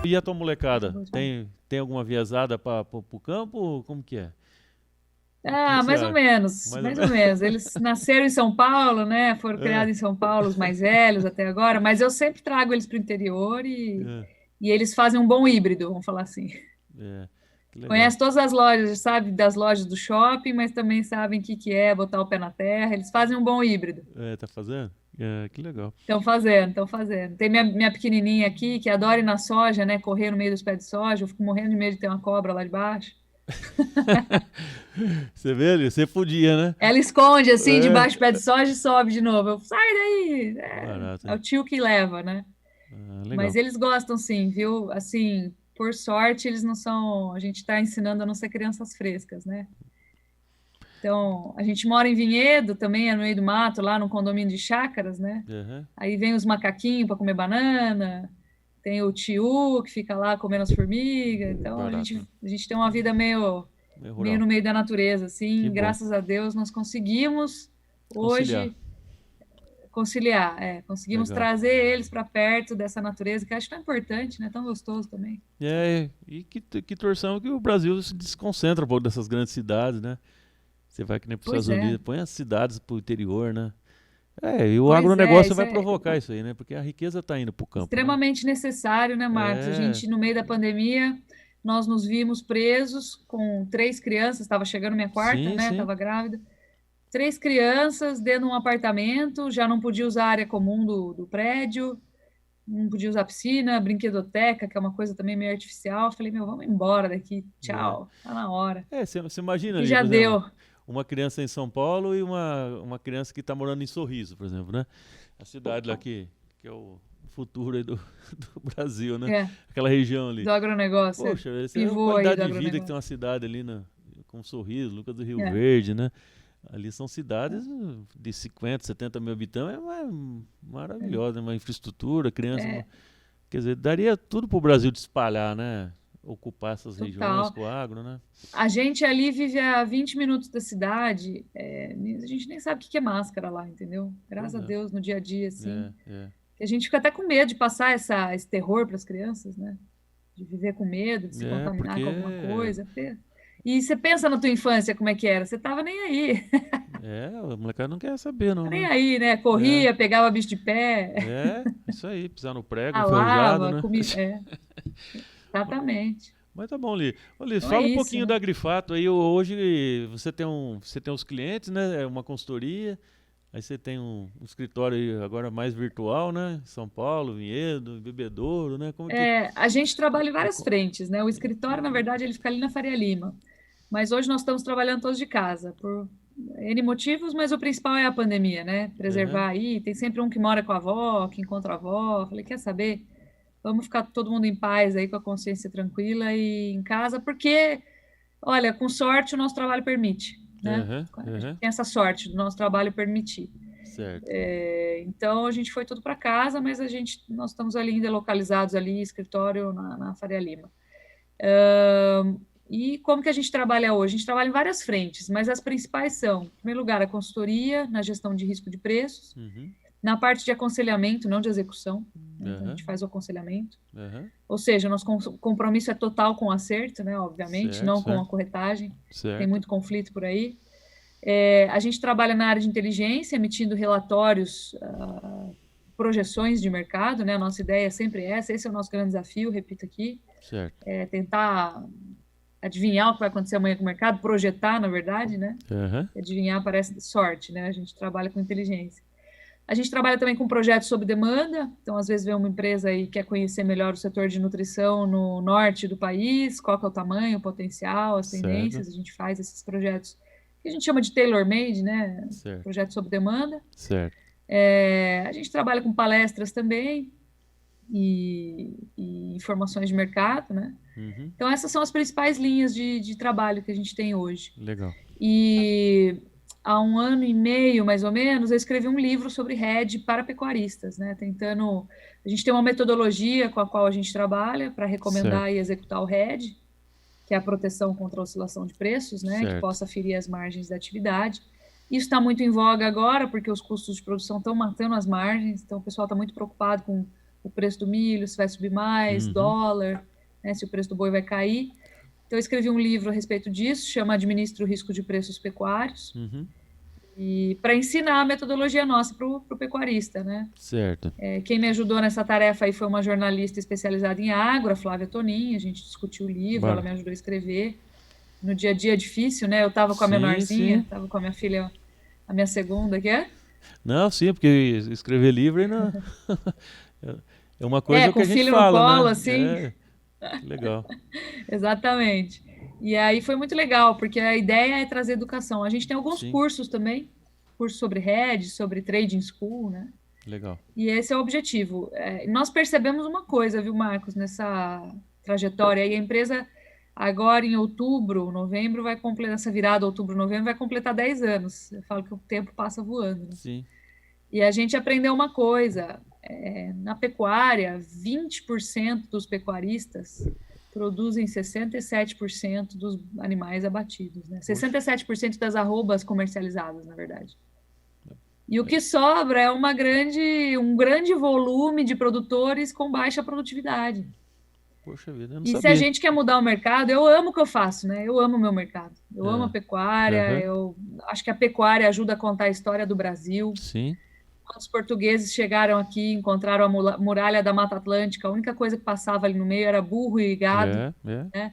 E a tua molecada? Tem alguma viazada para o campo? Como que é? O que Ah, que você mais ou acha? menos, Mais ou mais ou menos. menos. Eles nasceram em São Paulo, né? Foram É, criados em São Paulo, os mais velhos até agora, mas eu sempre trago eles para o interior é, e eles fazem um bom híbrido, vamos falar assim. é. Que legal. Conhece todas as lojas, sabe das lojas do shopping, mas também sabem o que que é botar o pé na terra. Eles fazem um bom híbrido. É, tá fazendo? É, que legal. Estão fazendo, estão fazendo. Tem minha pequenininha aqui que adora ir na soja, né? Correr no meio dos pés de soja. Eu fico morrendo de medo de ter uma cobra lá debaixo. Você vê ali? Você podia, né? Ela esconde assim É. debaixo do pé de soja e sobe de novo. Eu, sai daí! Barato, É hein? o tio que leva, né? Ah, Mas legal. eles gostam sim, viu? Assim, por sorte, eles não são. A gente está ensinando a não ser crianças frescas, né? Então, a gente mora em Vinhedo, também é no meio do mato, lá no condomínio de chácaras, né? Aham. Aí vem os macaquinhos para comer banana, tem o tio que fica lá comendo as formigas. Então, a Barato, gente, né? a gente tem uma vida Meio meio rural. no meio da natureza, Que assim. bom. Graças a Deus, nós conseguimos Conciliar. hoje conciliar, conseguimos Legal. trazer eles para perto dessa natureza, que eu acho tão importante, né? Tão gostoso também. E que torção que o Brasil se desconcentra um pouco dessas grandes cidades, né? Você vai que nem para os Estados Pois é, Unidos, põe as cidades pro interior, né? É, e o pois é, agronegócio isso vai é provocar isso aí, né? Porque a riqueza está indo pro campo, né? extremamente necessário, né, Marcos? A É, gente, no meio da pandemia, nós nos vimos presos com três crianças, estava chegando minha quarta, sim, né? sim. Estava grávida. Três crianças dentro de um apartamento, já não podia usar a área comum do prédio, não podia usar a piscina, brinquedoteca, que é uma coisa também meio artificial. Falei, meu, vamos embora daqui, É, tchau, tá na hora. você imagina E ali, já por exemplo, deu. uma criança em São Paulo e uma criança que está morando em Sorriso, por exemplo, né? A cidade lá que é o futuro aí do, do Brasil, né? É, Aquela região ali. do agronegócio, Poxa, essa é a pivô aí qualidade do de vida que tem agronegócio. uma cidade ali com Sorriso, Lucas do Rio É, Verde, né? Ali são cidades de 50, 70 mil habitantes, maravilhosa, né? Uma infraestrutura, criança. é, Quer dizer, daria tudo pro Brasil de espalhar, né? Ocupar essas regiões total. com o agro, né? A gente ali vive a 20 minutos da cidade, a gente nem sabe o que que é máscara lá, entendeu? Pois Graças a é, Deus, no dia a dia, assim. é, é. Que a gente fica até com medo de passar esse terror para as crianças, né? De viver com medo, de se É, contaminar com alguma porque coisa. E você pensa na tua infância como é que era? Você tava nem aí, a molecada não quer saber, não, nem né? aí, né? É, Corria, pegava bicho de pé, isso aí, pisar no prego, enferrujado, ralava, né? comia. Exatamente. Mas tá bom, Li. Ô, Li, Então é fala um isso, pouquinho né? da Grifato aí. Hoje você tem uns clientes, né? É uma consultoria. Aí você tem um escritório aí agora mais virtual, né? São Paulo, Vinhedo, Bebedouro, né? Como que. A gente trabalha em co- várias co- frentes, né? O escritório, na verdade, ele fica ali na Faria Lima. Mas hoje nós estamos trabalhando todos de casa, por N motivos, mas o principal é a pandemia, né? Aham, Preservar aí. Tem sempre um que mora com a avó, que encontra a avó. Falei, quer saber? Vamos ficar todo mundo em paz aí, com a consciência tranquila e em casa, porque, olha, com sorte o nosso trabalho permite, né? aham, A gente aham. tem essa sorte do nosso trabalho permitir. Certo. Então a gente foi tudo para casa, mas nós estamos ali ainda localizados ali, escritório na Faria Lima. E como que a gente trabalha hoje? A gente trabalha em várias frentes, mas as principais são, em primeiro lugar, a consultoria na gestão de risco de preços, Uhum. na parte de aconselhamento, não de execução, né? Então a Aham, gente faz o aconselhamento. aham. Ou seja, nosso compromisso é total com o acerto, né? Obviamente, Certo, não com a certo. corretagem. Tem Certo. muito conflito por aí. A gente trabalha na área de inteligência, emitindo relatórios, projeções de mercado, né? A nossa ideia é sempre essa, esse é o nosso grande desafio, repito aqui, Certo. tentar adivinhar o que vai acontecer amanhã com o mercado, projetar, na verdade, né? Aham. Adivinhar parece sorte, né? A gente trabalha com inteligência. A gente trabalha também com projetos sob demanda, então às vezes vem uma empresa e quer conhecer melhor o setor de nutrição no norte do país, qual que é o tamanho, o potencial, as Certo. tendências, a gente faz esses projetos que a gente chama de tailor-made, né? Certo. Projetos sob demanda. Certo. A gente trabalha com palestras também e informações de mercado, né? Uhum. Então essas são as principais linhas de trabalho que a gente tem hoje. Legal. E há um ano e meio, mais ou menos, eu escrevi um livro sobre RED para pecuaristas, né? Tentando. A gente tem uma metodologia com a qual a gente trabalha para recomendar Certo. e executar o RED, que é a proteção contra a oscilação de preços, né? Que Certo. possa ferir as margens da atividade. Isso está muito em voga agora, porque os custos de produção estão matando as margens, então o pessoal está muito preocupado com o preço do milho, se vai subir mais, dólar, né, se o preço do boi vai cair. Então, eu escrevi um livro a respeito disso, chama Administra o Risco de Preços Pecuários, e para ensinar a metodologia nossa para o pecuarista, né? Certo. Quem me ajudou nessa tarefa aí foi uma jornalista especializada em agro, a Flávia Tonin, a gente discutiu o livro, ela me ajudou a escrever. No dia a dia é difícil, né? Eu estava com a menorzinha, estava com a minha filha, a minha segunda, que é? Não, sim, porque escrever livro não... é uma coisa que a gente fala, né? Com o filho no colo, assim. Legal. Exatamente. E aí foi muito legal, porque a ideia é trazer educação. A gente tem alguns cursos também, curso sobre hedge, sobre trading school, né? Legal. E esse é o objetivo. Nós percebemos uma coisa, viu, Marcos, nessa trajetória aí, a empresa agora em outubro, novembro, vai completar, essa virada outubro, novembro, vai completar 10 anos. Eu falo que o tempo passa voando, né? Sim. E a gente aprendeu uma coisa, na pecuária, 20% dos pecuaristas produzem 67% dos animais abatidos, né? 67% das arrobas comercializadas, na verdade. E o que sobra é um grande volume de produtores com baixa produtividade. Poxa vida, eu não sabia. E se a gente quer mudar o mercado, eu amo o que eu faço, né? Eu amo o meu mercado. Eu amo a pecuária, eu acho que a pecuária ajuda a contar a história do Brasil. Sim. Quando os portugueses chegaram aqui, encontraram a muralha da Mata Atlântica, a única coisa que passava ali no meio era burro e gado. Né?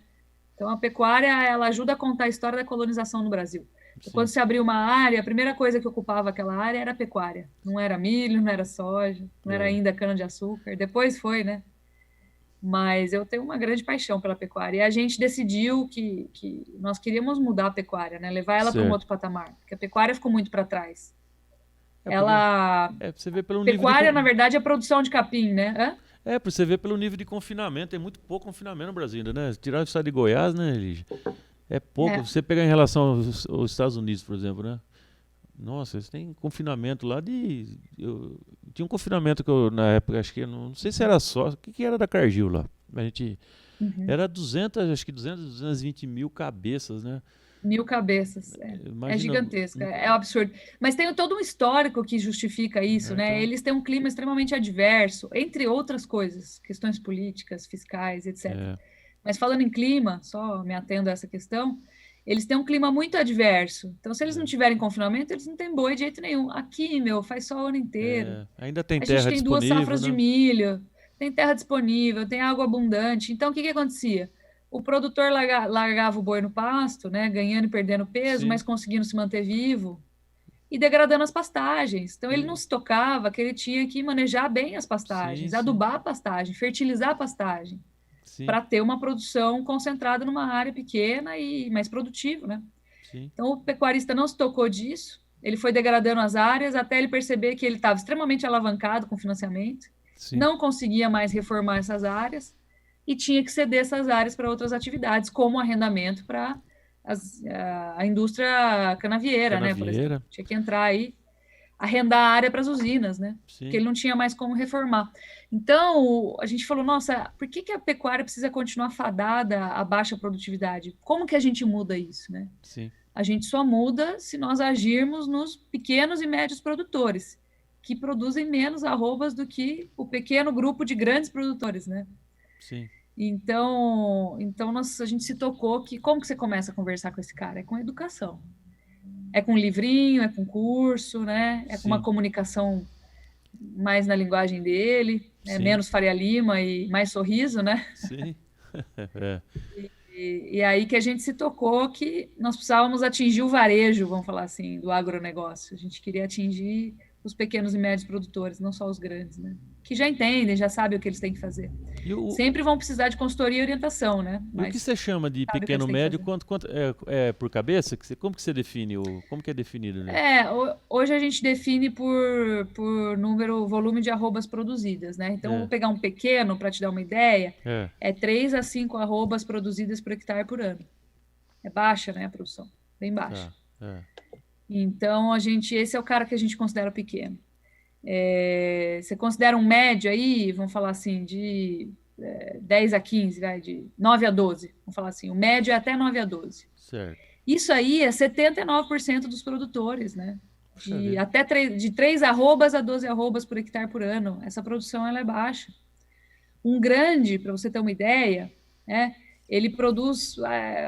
Então, a pecuária ela ajuda a contar a história da colonização no Brasil. Então, quando se abriu uma área, a primeira coisa que ocupava aquela área era a pecuária. Não era milho, não era soja, não era ainda cana-de-açúcar. Depois foi, né? Mas eu tenho uma grande paixão pela pecuária. E a gente decidiu que nós queríamos mudar a pecuária, né? Levar ela para um outro patamar. Porque a pecuária ficou muito para trás. Você vê pelo pecuária, na verdade, é produção de capim, né? Para você ver pelo nível de confinamento. Tem muito pouco confinamento no Brasil ainda, né? Tirar o estado de Goiás, né, Lígia? É pouco. Você pegar em relação aos Estados Unidos, por exemplo, né? Nossa, eles têm confinamento lá de... tinha um confinamento que eu, na época, acho que... Não sei se era só... O que era da Cargill lá? A gente... Era 220 mil cabeças, né? 1000 cabeças. É gigantesca, é absurdo. Mas tem todo um histórico que justifica isso, né? Então... Eles têm um clima extremamente adverso, entre outras coisas, questões políticas, fiscais, etc. Mas falando em clima, só me atendo a essa questão, eles têm um clima muito adverso. Então, se eles não tiverem confinamento, eles não têm boi de jeito nenhum. Aqui, faz sol o ano inteiro. Ainda tem terra disponível. A gente tem 2 safras de milho, tem terra disponível, tem água abundante. Então, o que acontecia? O produtor largava o boi no pasto, né, ganhando e perdendo peso, mas conseguindo se manter vivo e degradando as pastagens. Então, ele não se tocava que ele tinha que manejar bem as pastagens, adubar a pastagem, fertilizar a pastagem, para ter uma produção concentrada numa área pequena e mais produtiva, né? Então, o pecuarista não se tocou disso, ele foi degradando as áreas até ele perceber que ele estava extremamente alavancado com financiamento, não conseguia mais reformar essas áreas, e tinha que ceder essas áreas para outras atividades, como arrendamento para a indústria canavieira, né? Por exemplo. Tinha que entrar aí, arrendar a área para as usinas, né? Porque ele não tinha mais como reformar. Então, a gente falou, nossa, por que a pecuária precisa continuar fadada à baixa produtividade? Como que a gente muda isso, né? A gente só muda se nós agirmos nos pequenos e médios produtores, que produzem menos arrobas do que o pequeno grupo de grandes produtores, né? Então a gente se tocou que como que você começa a conversar com esse cara? É com educação. É com livrinho, é com curso, né? É com uma comunicação mais na linguagem dele, né? Menos Faria Lima e mais sorriso, né? E aí que a gente se tocou que nós precisávamos atingir o varejo, vamos falar assim, do agronegócio. A gente queria atingir os pequenos e médios produtores, não só os grandes, né? Que já entendem, já sabem o que eles têm que fazer. Sempre vão precisar de consultoria e orientação, né? Mas o que você chama de pequeno médio? Quanto por cabeça? Como que você define? Como que é definido? Né? Hoje a gente define por número, volume de arrobas produzidas, né? Então, vou pegar um pequeno para te dar uma ideia. É 3 a 5 arrobas produzidas por hectare por ano. É baixa, né, a produção? Bem baixa. Então, esse é o cara que a gente considera pequeno. Você considera um médio aí, vamos falar assim, de 10 a 15, de 9 a 12. Vamos falar assim, o médio é até 9 a 12. Certo. Isso aí é 79% dos produtores, né? De 3 arrobas a 12 arrobas por hectare por ano. Essa produção ela é baixa. Um grande, para você ter uma ideia, né, ele produz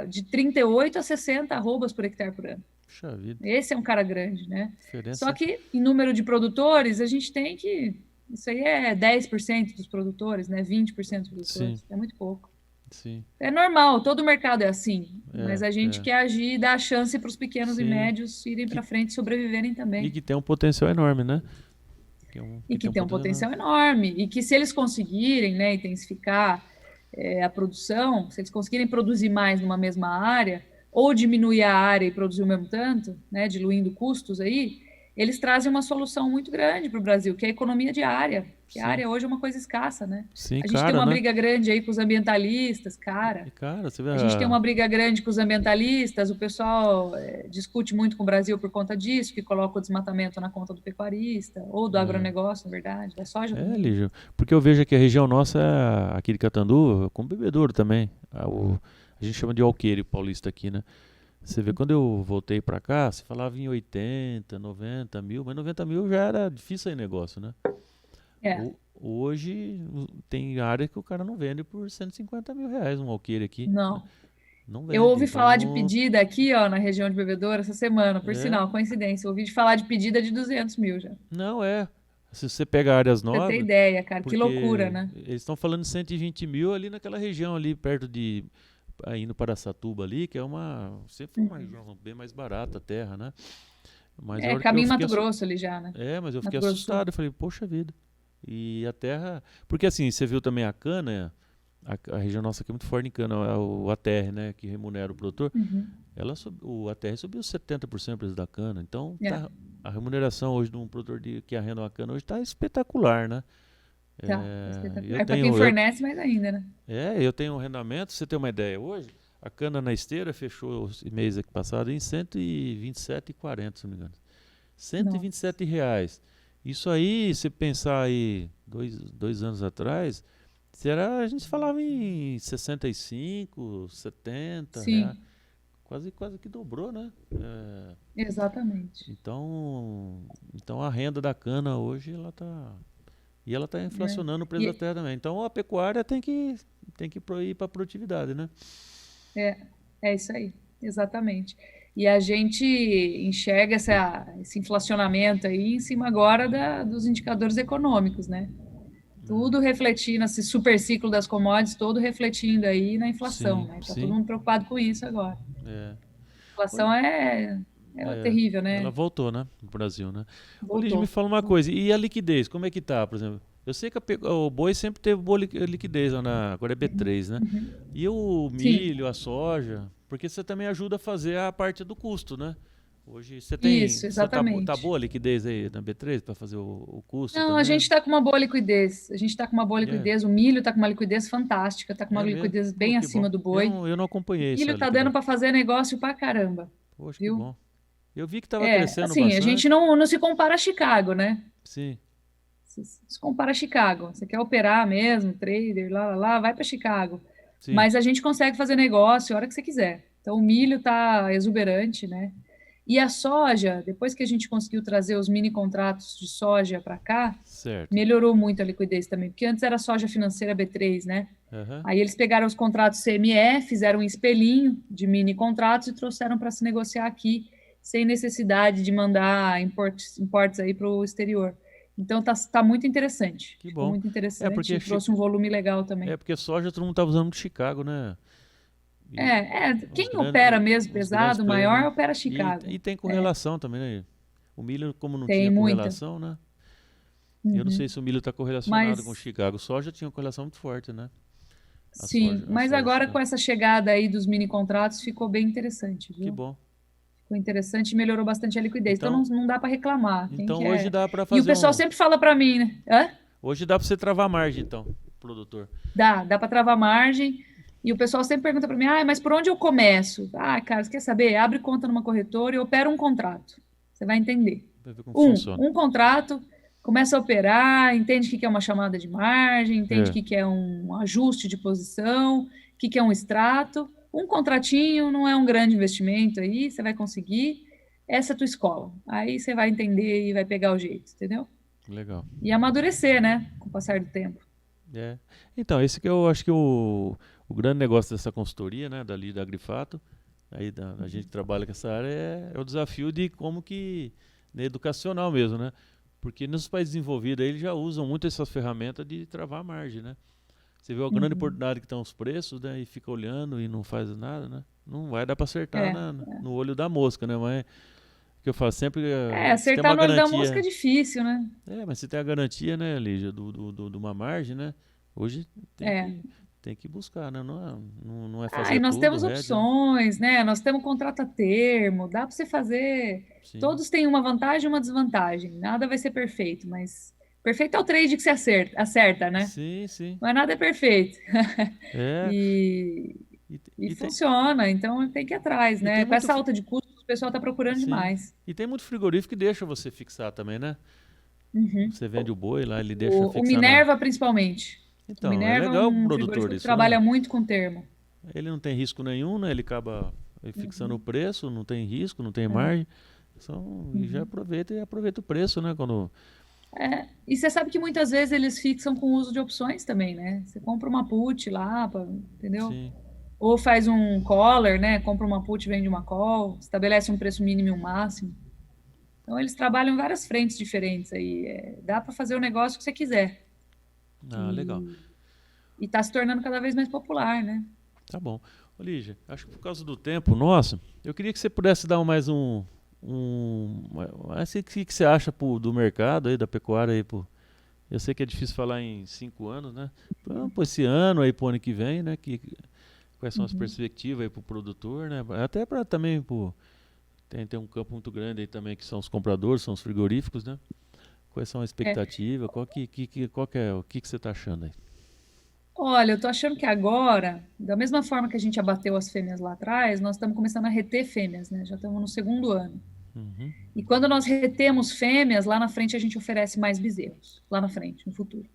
de 38 a 60 arrobas por hectare por ano. Puxa vida. Esse é um cara grande, né? Só Diferença. que em número de produtores, a gente tem que. Isso aí é 10% dos produtores, né? 20% dos Sim, produtores. É muito pouco. sim. É normal, todo mercado é assim. Mas É, a gente é. quer agir e dar a chance para os pequenos e Sim. médios irem Que, para frente e sobreviverem e também. que tem um potencial enorme, né? E Que tem que um tem um potencial enorme. potencial enorme. E que se eles conseguirem, né, intensificar a produção, se eles conseguirem produzir mais numa mesma área, ou diminuir a área e produzir o mesmo tanto, né, diluindo custos aí, eles trazem uma solução muito grande para o Brasil, que é a economia de área. Que a Sim. área hoje é uma coisa escassa, né? Sim, A gente tem cara, uma né? briga grande aí com os ambientalistas, cara. E, cara, você vê A gente tem uma briga grande com os ambientalistas, o pessoal discute muito com o Brasil por conta disso, que coloca o desmatamento na conta do pecuarista, ou do agronegócio, na verdade, da soja também, né? Lígio, porque eu vejo que a região nossa, aqui de Catandu, com bebedouro também. A gente chama de alqueire paulista aqui, né? Você vê, quando eu voltei pra cá, você falava em 80, 90 mil, mas 90 mil já era difícil aí negócio, né? É, Hoje tem área que o cara não vende por 150 mil reais um alqueire aqui, né? não. Não Eu vende, ouvi falar de então, pedida aqui, ó, na região de Bebedouro essa semana, por é, sinal, coincidência. Eu ouvi de falar de pedida de 200 mil já. Pra não é. Se você pega áreas você ter nobres, ideia, cara, que loucura, porque né? eles estão falando de 120 mil ali naquela região ali, perto de, indo para Satuba ali, que é sempre foi uma região bem mais barata a terra, né? Mas a É, hora que eu caminho fiquei, Mato Grosso ali já, né? mas eu fiquei Mato Grosso do Sul. assustado, eu falei, poxa vida. E a terra, porque assim, você viu também a cana, a região nossa aqui é muito forte em cana, o ATR, né, que remunera o produtor, Uhum. o ATR subiu 70% o preço da cana, então É, a remuneração hoje de um produtor que arrenda uma cana hoje está espetacular, né? tá. Eu É para quem tenho, fornece mais ainda, né? eu tenho um rendimento, você tem uma ideia, hoje a cana na esteira fechou esse mês aqui passado em 127,40, se não me engano. Nossa. R$ 127. Isso aí, se pensar aí, dois anos atrás, a gente falava em 65, R$ 70, Sim, quase que dobrou, né? exatamente. Então a renda da cana hoje ela está É. inflacionando o preço da E, terra também. Então a pecuária tem que ir para a produtividade, né? É, é isso aí, exatamente. E a gente enxerga esse inflacionamento aí em cima agora dos indicadores econômicos, né? Tudo refletindo, esse super ciclo das commodities, todo refletindo aí na inflação, Sim, né? Tá todo sim. mundo preocupado com isso agora. É. A inflação Oi, é é, terrível, ela né? voltou, né, no Brasil, né? Ô, Lígia, me Voltou. fala uma coisa, e a liquidez, como é que tá, por exemplo? Eu sei que o boi sempre teve boa liquidez lá agora é B3, né? E o Sim, milho, a soja, porque você também ajuda a fazer a parte do custo, né? Hoje isso, tá exatamente. boa a liquidez aí na B3 para fazer o custo Não, a gente também? está com uma boa liquidez. A gente está com uma boa É, liquidez. O milho está com uma liquidez fantástica, está com uma é mesmo? liquidez Pô, bem que bom. acima do Eu boi. não, eu não O acompanhei essa milho está dando liquidez. para fazer negócio pra caramba, Poxa, que viu? bom. Eu vi que tava crescendo Assim, a gente bastante. não se compara a Chicago, né? Sim, Se compara a Chicago. Você quer operar mesmo, trader, lá, vai para Chicago. sim. Mas a gente consegue fazer negócio a hora que você quiser. Então, o milho está exuberante, né? E a soja, depois que a gente conseguiu trazer os mini contratos de soja para cá, Certo. melhorou muito a liquidez também, porque antes era soja financeira B3, né? Aham. Aí eles pegaram os contratos CME, fizeram um espelhinho de mini contratos e trouxeram para se negociar aqui, sem necessidade de mandar importes aí para o exterior. Então tá muito interessante. Que Ficou bom. muito É interessante porque e trouxe um volume legal também. é porque soja todo mundo tá usando de Chicago, né? E os Quem grandes, opera mesmo os grandes pesado, players, maior, né? opera E Chicago. tem correlação também, né? O milho, como não Tem tinha muita. correlação, né? Eu não sei Uhum. se o milho está correlacionado com o Mas Chicago. Soja tinha uma correlação muito forte, né? sim, A mas soja agora com Chicago. essa chegada aí dos mini contratos ficou bem interessante, Que viu? bom. Ficou interessante e melhorou bastante a liquidez. Então Então, não dá para reclamar. Quem então hoje quer. dá para E o fazer pessoal um. sempre fala para mim, né? Hã? Hoje dá para você travar margem, então, produtor. Dá para travar margem. E o pessoal sempre pergunta para mim: ah, mas por onde eu começo? Ah, cara, você quer saber? Abre conta numa corretora e opera um contrato. Você vai entender. Pra ver como funciona. Um contrato, começa a operar, entende o que é uma chamada de margem, entende o É, que é um ajuste de posição, o que é um extrato. Um contratinho não é um grande investimento aí, você vai conseguir. Essa é a tua escola. Aí você vai entender e vai pegar o jeito, entendeu? legal. E amadurecer, né? Com o passar do tempo. É. Então, esse que eu acho que o grande negócio dessa consultoria, né, dali da Agrifato, aí da gente que trabalha com essa área, é o desafio de como que, né, educacional mesmo, né? Porque nos países desenvolvidos aí, eles já usam muito essas ferramentas de travar a margem, né? Você vê a grande Uhum. oportunidade que estão os preços, né? E fica olhando e não faz nada, né? Não vai dar para acertar É. no olho da mosca, né? Mas que eu falo sempre, se tem Acertar uma no olho da mosca é garantia, difícil, né? mas se tem a garantia, né, Lígia, de uma margem, né? Hoje tem É. que, tem que buscar, né? Não é E fazer nós tudo, temos Red, né? opções, né? Nós temos contrato a termo, dá para você fazer. Sim, Todos têm uma vantagem e uma desvantagem. Nada vai ser perfeito, mas perfeito é o trade que você acerta, né? sim, sim. Mas nada é perfeito. É, E, e, e e tem, funciona, então tem que ir atrás, e tem né? Com muito, essa alta de custos, o pessoal está procurando sim, demais. e tem muito frigorífico que deixa você fixar também, né? Uhum. Você vende o boi lá, ele deixa O fixar na... Minerva, principalmente. O Então, é Minerva é legal pro um produtor frigorífico que isso, né? trabalha muito com termo. Ele não tem risco nenhum, né? Ele acaba fixando o Uhum. preço, não tem risco, não tem É. margem. E já Uhum. aproveita o preço, né? Quando... E você sabe que muitas vezes eles fixam com o uso de opções também, né? Você compra uma put lá, entendeu? Sim. Ou faz um collar, né? Compra uma put e vende uma call, estabelece um preço mínimo e um máximo. Então eles trabalham em várias frentes diferentes aí. Dá para fazer o negócio que você quiser. Ah, legal. E está se tornando cada vez mais popular, né? Tá bom. Ô, Lígia, acho que por causa do tempo, nossa, eu queria que você pudesse dar mais assim, o que você acha do mercado aí, da pecuária aí, pô? Eu sei que é difícil falar em 5 anos, né? Por esse ano aí, pro ano que vem, né? Quais são as Uhum. perspectivas aí pro produtor, né? Até para também, pô, tem um campo muito grande aí também que são os compradores, são os frigoríficos, né? Quais são as É. expectativas? Qual que é, o que você tá achando aí? Olha, eu tô achando que agora, da mesma forma que a gente abateu as fêmeas lá atrás, nós estamos começando a reter fêmeas, né? Já estamos no segundo ano. Uhum, E quando nós retemos fêmeas, lá na frente a gente oferece mais bezerros, lá na frente, no futuro.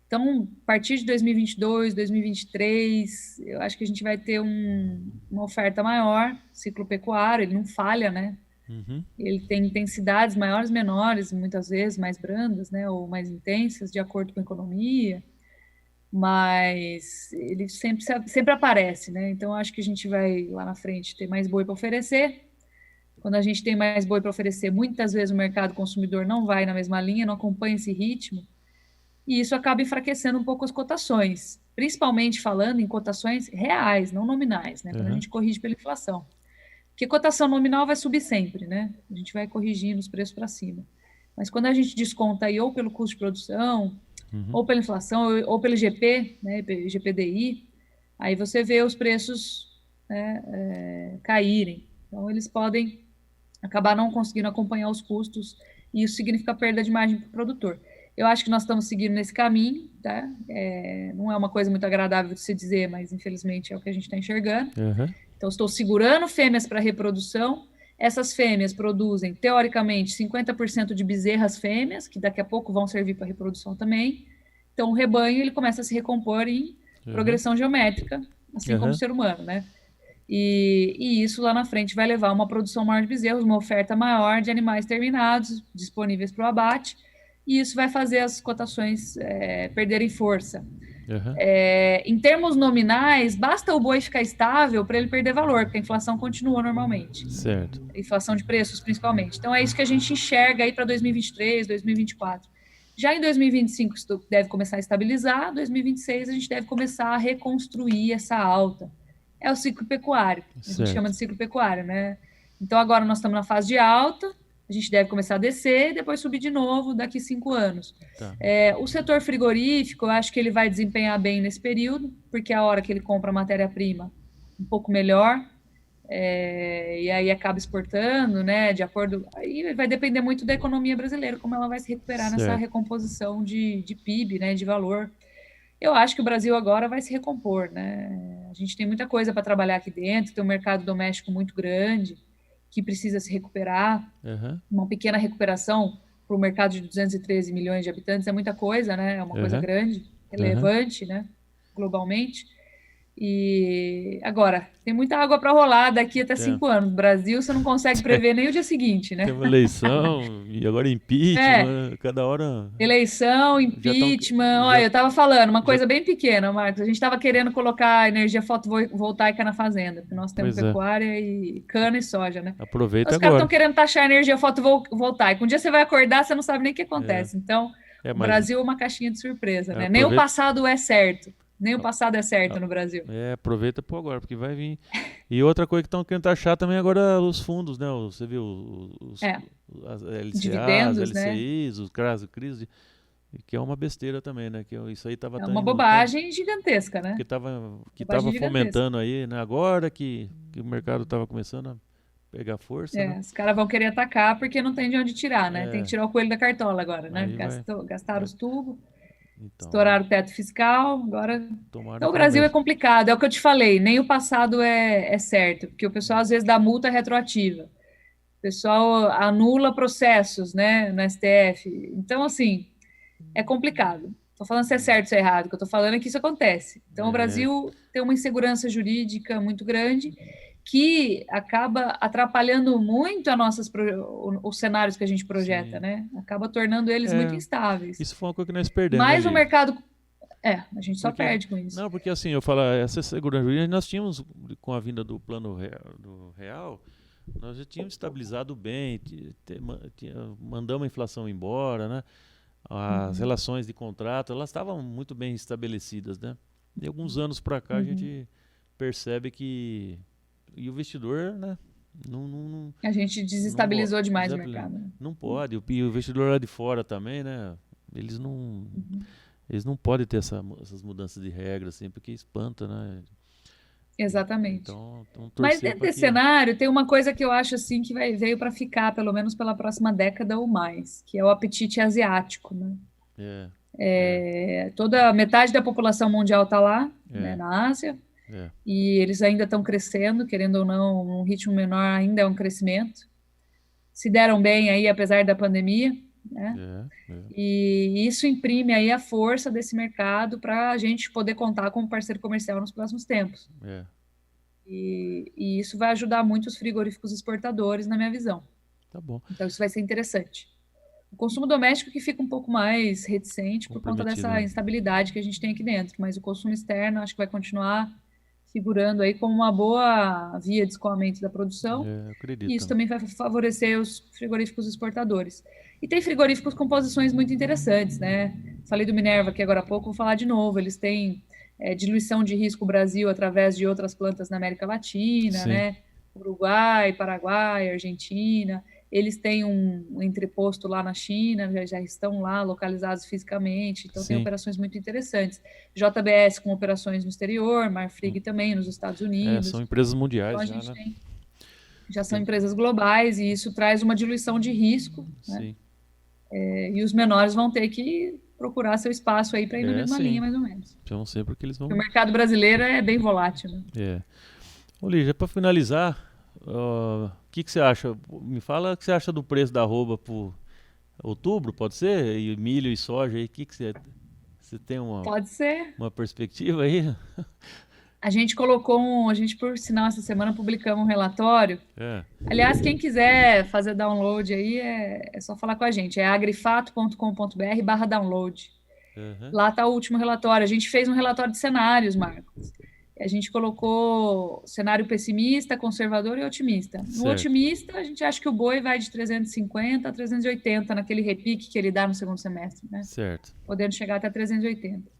Então, a partir de 2022, 2023, eu acho que a gente vai ter uma oferta maior, ciclo pecuário, ele não falha, né? uhum, Ele tem intensidades maiores, menores, muitas vezes mais brandas, né? Ou mais intensas, de acordo com a economia, mas ele sempre aparece, né? Então, eu acho que a gente vai lá na frente ter mais boi para oferecer. Quando a gente tem mais boi para oferecer, muitas vezes o mercado consumidor não vai na mesma linha, não acompanha esse ritmo, e isso acaba enfraquecendo um pouco as cotações, principalmente falando em cotações reais, não nominais, né? Quando a uhum, gente corrige pela inflação. Porque cotação nominal vai subir sempre, né? A gente vai corrigindo os preços para cima. Mas quando a gente desconta aí ou pelo custo de produção, uhum. ou pela inflação, ou pelo GP, né, GPDI, aí você vê os preços, né, caírem. Então, eles podem acabar não conseguindo acompanhar os custos, e isso significa perda de margem para o produtor. Eu acho que nós estamos seguindo nesse caminho, tá? Não é uma coisa muito agradável de se dizer, mas infelizmente é o que a gente está enxergando. Aham. Então, estou segurando fêmeas para reprodução. Essas fêmeas produzem, teoricamente, 50% de bezerras fêmeas, que daqui a pouco vão servir para reprodução também. Então, o rebanho ele começa a se recompor em Aham. progressão geométrica, assim como o Aham. ser humano, né? E isso lá na frente vai levar a uma produção maior de bezerros, uma oferta maior de animais terminados, disponíveis para o abate, e isso vai fazer as cotações perderem força. Aham. Em termos nominais, basta o boi ficar estável para ele perder valor, porque a inflação continua normalmente. Certo. A inflação de preços, principalmente. Então, é isso que a gente enxerga aí para 2023, 2024. Já em 2025, isso deve começar a estabilizar. 2026, a gente deve começar a reconstruir essa alta. É o ciclo pecuário. A gente chama Certo. de ciclo pecuário, né? Então, agora nós estamos na fase de alta. A gente deve começar a descer e depois subir de novo daqui 5 anos. Tá. O setor frigorífico, eu acho que ele vai desempenhar bem nesse período, porque é a hora que ele compra a matéria-prima um pouco melhor, e aí acaba exportando, né? De acordo. Aí vai depender muito da economia brasileira, como ela vai se recuperar nessa Certo. recomposição de PIB, né? De valor. Eu acho que o Brasil agora vai se recompor, né? A gente tem muita coisa para trabalhar aqui dentro, tem um mercado doméstico muito grande que precisa se recuperar. Aham. Uma pequena recuperação para o mercado de 213 milhões de habitantes é muita coisa, né? É uma coisa Aham. grande, Aham. relevante, né? Globalmente. E agora, tem muita água para rolar daqui até É. 5 anos. No Brasil, você não consegue prever nem o dia seguinte, Tem né? uma eleição e agora É, impeachment, cada hora eleição, já estão impeachment. Olha, já eu estava falando uma já coisa bem pequena, Marcos. A gente estava querendo colocar energia fotovoltaica na fazenda, porque nós temos pois é. pecuária e cana e soja, né? Aproveita Os caras estão agora. querendo taxar a energia fotovoltaica. Um dia você vai acordar, você não sabe nem o que É, acontece. Então, o mas Brasil é uma caixinha de surpresa, né? Nem o aproveita passado é certo. Nem o passado é certo a- no Brasil. aproveita por agora, porque vai vir. E outra coisa que estão querendo taxar também agora os fundos, né? Você viu É, as LCAs, dividendos, né? LCIs, os CRAs, o CRIs, que é uma besteira também, né? Isso aí estava É uma tendo bobagem gigantesca, né? que Bobagem tava gigantesca. fomentando aí, né? Agora que o mercado estava começando a pegar força, né? É, os caras vão querer atacar porque não tem de onde tirar, né? Tem que É, tirar o coelho da cartola agora, né? aí vai, Gastaram vai. os tubos, Então, estouraram o teto fiscal, agora. tomara Então o que não Brasil é mexa. complicado, é o que eu te falei, nem o passado é certo, porque o pessoal às vezes dá multa retroativa. O pessoal anula processos, né, no STF. Então, assim, é complicado. Estou falando se é certo ou se é errado, o que eu estou falando é que isso acontece. Então, o É, Brasil tem uma insegurança jurídica muito grande que acaba atrapalhando muito os cenários que a gente projeta, sim. né? Acaba tornando eles muito É, instáveis. isso foi uma coisa que nós perdemos, né, Mas o Lígia? mercado, a gente só Porque, perde com isso. não, porque assim, eu falo, essa segurança jurídica nós tínhamos, com a vinda do plano do real, nós já tínhamos estabilizado bem, mandamos a inflação embora, né? As Uhum, relações de contrato, elas estavam muito bem estabelecidas, né? De alguns anos para cá a uhum. gente percebe que e o investidor, né? A gente Não, desestabilizou demais o mercado, né? não pode. E o investidor lá de fora também, né? Eles não, Uhum. eles não podem ter essas mudanças de regra, assim, porque espanta, né? Exatamente. Então Mas torcer dentro para desse que. cenário, tem uma coisa que eu acho assim que veio para ficar, pelo menos pela próxima década ou mais, que é o apetite asiático, né? É, é, Toda metade da população mundial está lá, né, é, na Ásia, é, e eles ainda estão crescendo, querendo ou não, um ritmo menor ainda é um crescimento. Se deram bem aí, apesar da pandemia, né? é, E isso imprime aí a força desse mercado para a gente poder contar como parceiro comercial nos próximos tempos. é. E isso vai ajudar muito os frigoríficos exportadores, na minha visão. Tá bom. Então, isso vai ser interessante. O consumo doméstico que fica um pouco mais reticente por conta Comprometido, dessa né? instabilidade que a gente tem aqui dentro, mas o consumo externo acho que vai continuar figurando aí como uma boa via de escoamento da produção, É, eu acredito e isso também. também vai favorecer os frigoríficos exportadores. E tem frigoríficos com posições muito interessantes, né? Falei do Minerva aqui agora há pouco, vou falar de novo. Eles têm diluição de risco Brasil através de outras plantas na América Latina, Sim, né? Uruguai, Paraguai, Argentina. Eles têm um entreposto lá na China, já estão lá localizados fisicamente, então tem sim. operações muito interessantes. JBS com operações no exterior, Marfrig também nos Estados São Unidos. empresas Então a mundiais já, gente né? já são Tem, empresas globais e isso traz uma diluição de risco, né? sim. E os menores vão ter que procurar seu espaço aí para ir na mesma linha, Sim. mais ou menos. Então sempre que eles Porque o vão. mercado brasileiro é bem volátil, né? É. Ô, Lígia, para finalizar, o que você acha? Me fala o que você acha do preço da arroba por outubro, pode ser? E milho e soja aí, o que você tem Pode ser. uma perspectiva aí? A gente, por sinal, essa semana publicamos um relatório. É. Aliás, quem quiser fazer download aí, é só falar com a gente. É agrifato.com.br/download. Aham. Lá está o último relatório. A gente fez um relatório de cenários, Marcos. A gente colocou cenário pessimista, conservador e otimista. No Certo, otimista, a gente acha que o boi vai de 350 a 380 naquele repique que ele dá no segundo semestre, né? certo. Podendo chegar até 380.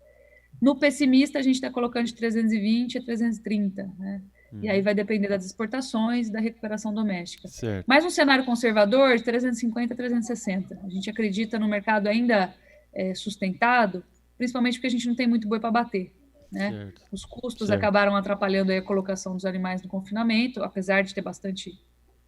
No pessimista, a gente está colocando de 320 a 330, né? E aí Uhum. vai depender das exportações e da recuperação doméstica. Certo, Mas um cenário conservador, de 350 a 360. A gente acredita no mercado ainda sustentado, principalmente porque a gente não tem muito boi para bater, né? certo, Os custos certo, acabaram atrapalhando aí a colocação dos animais no confinamento, apesar de ter bastante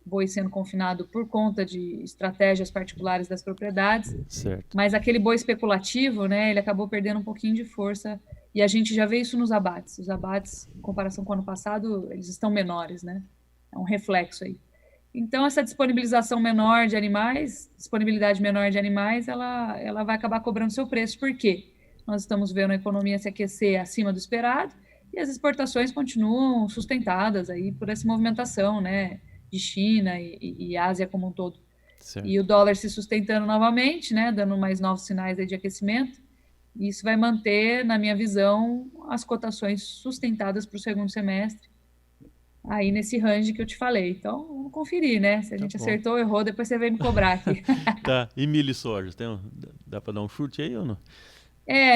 boi sendo confinado por conta de estratégias particulares das propriedades. certo. Mas aquele boi especulativo, né, ele acabou perdendo um pouquinho de força e a gente já vê isso nos abates. Os abates, em comparação com o ano passado, eles estão menores, né? É um reflexo aí. Então, essa disponibilização menor de animais, disponibilidade menor de animais, ela vai acabar cobrando seu preço. Por quê? Nós estamos vendo a economia se aquecer acima do esperado e as exportações continuam sustentadas aí por essa movimentação, né, de China e Ásia como um todo. Certo. E o dólar se sustentando novamente, né, dando mais novos sinais aí de aquecimento. E isso vai manter, na minha visão, as cotações sustentadas para o segundo semestre, aí nesse range que eu te falei. Então, vamos conferir, né? Se a gente acertou ou errou, depois você vem me cobrar aqui. Tá, e milho e soja? Dá para dar um chute aí ou não?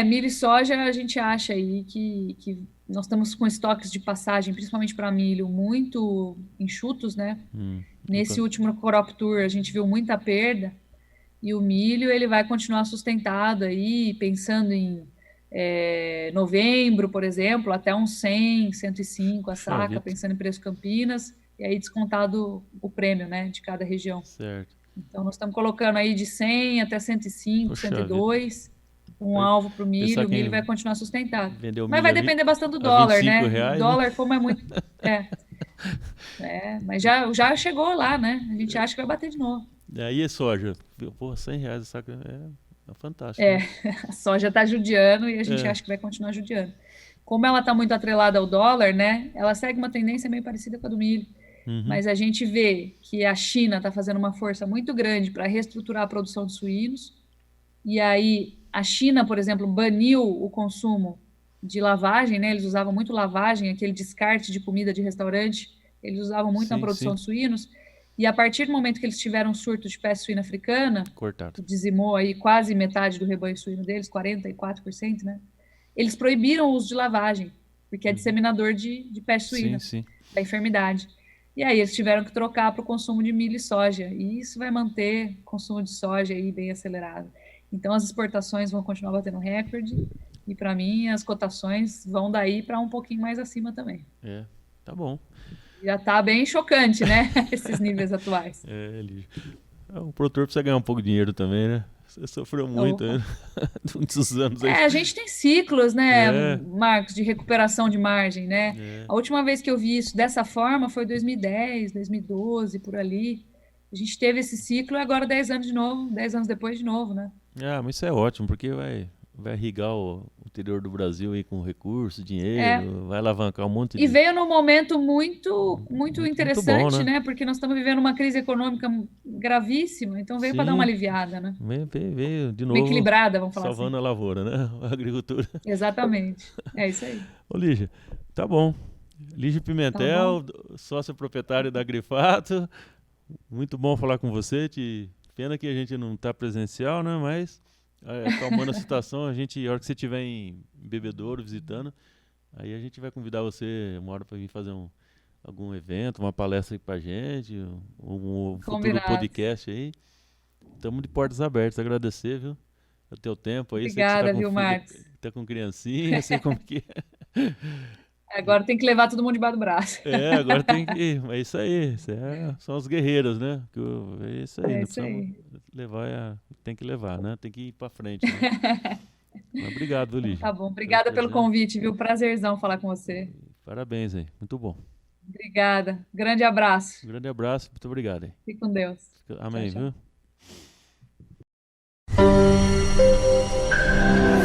Milho e soja, a gente acha aí que nós estamos com estoques de passagem, principalmente para milho, muito enxutos, né? Nesse último crop tour, a gente viu muita perda. E o milho, ele vai continuar sustentado aí, pensando em novembro, por exemplo, até uns 100, 105 a saca, pensando em preço Campinas, e aí descontado o prêmio, né, de cada região. Certo. Então, nós estamos colocando aí de 100 até 105, 102, alvo para o milho vai continuar sustentado. Mas vai depender bastante do dólar, né? Reais, o dólar, como é muito... mas já chegou lá, né? A gente acha que vai bater de novo. Aí é soja. Pô, R$100 a saca é fantástico. Né? A soja está judiando e a gente acha que vai continuar judiando. Como ela está muito atrelada ao dólar, né? Ela segue uma tendência meio parecida com a do milho. Mas a gente vê que a China está fazendo uma força muito grande para reestruturar a produção de suínos. E aí a China, por exemplo, baniu o consumo de lavagem, né? Eles usavam muito lavagem, aquele descarte de comida de restaurante. Eles usavam muito na produção de suínos. E a partir do momento que eles tiveram um surto de peste suína africana, que dizimou aí quase metade do rebanho suíno deles, 44%, né? Eles proibiram o uso de lavagem, porque é disseminador de peste suína, da enfermidade. E aí eles tiveram que trocar para o consumo de milho e soja. E isso vai manter o consumo de soja aí bem acelerado. Então as exportações vão continuar batendo recorde. E para mim as cotações vão daí para um pouquinho mais acima também. Tá bom. Já está bem chocante, né? Esses níveis atuais. O produtor precisa ganhar um pouco de dinheiro também, né? Você sofreu muito, né? Muitos anos aí. A gente tem ciclos, né, Marcos, de recuperação de margem, né? A última vez que eu vi isso dessa forma foi 2010, 2012, por ali. A gente teve esse ciclo e agora 10 anos de novo, 10 anos depois de novo, né? Mas isso é ótimo, porque vai irrigar o interior do Brasil aí com recursos, dinheiro, vai alavancar um monte de... E veio num momento muito interessante, muito bom, né? Porque nós estamos vivendo uma crise econômica gravíssima, então veio para dar uma aliviada, né? Veio de novo. Uma equilibrada, vamos falar salvando assim. a lavoura, né? A agricultura. Exatamente. É isso aí. Ô, Lígia, tá bom. Lígia Pimentel, sócia proprietária da Grifato. Muito bom falar com você. Pena que a gente não está presencial, né? Mas... acalmando a situação, a hora que você estiver em Bebedouro visitando, aí a gente vai convidar você uma hora para vir fazer algum evento, uma palestra aí pra gente, um futuro podcast aí. Estamos de portas abertas, agradecer, viu? O teu tempo aí. Obrigada, viu, Marcos? Tá com criancinha, sei como que é. Agora tem que levar todo mundo debaixo do braço. Agora tem que... É isso aí. São os guerreiros, né? É isso aí. Tem que levar, né? Tem que ir pra frente. Né? Mas obrigado, viu, Lígia? Tá bom. Obrigada pelo convite, viu? Prazerzão falar com você. Parabéns aí. Muito bom. Obrigada. Grande abraço. Grande abraço. Muito obrigado aí. Fique com Deus. Amém, tchau, tchau. Viu?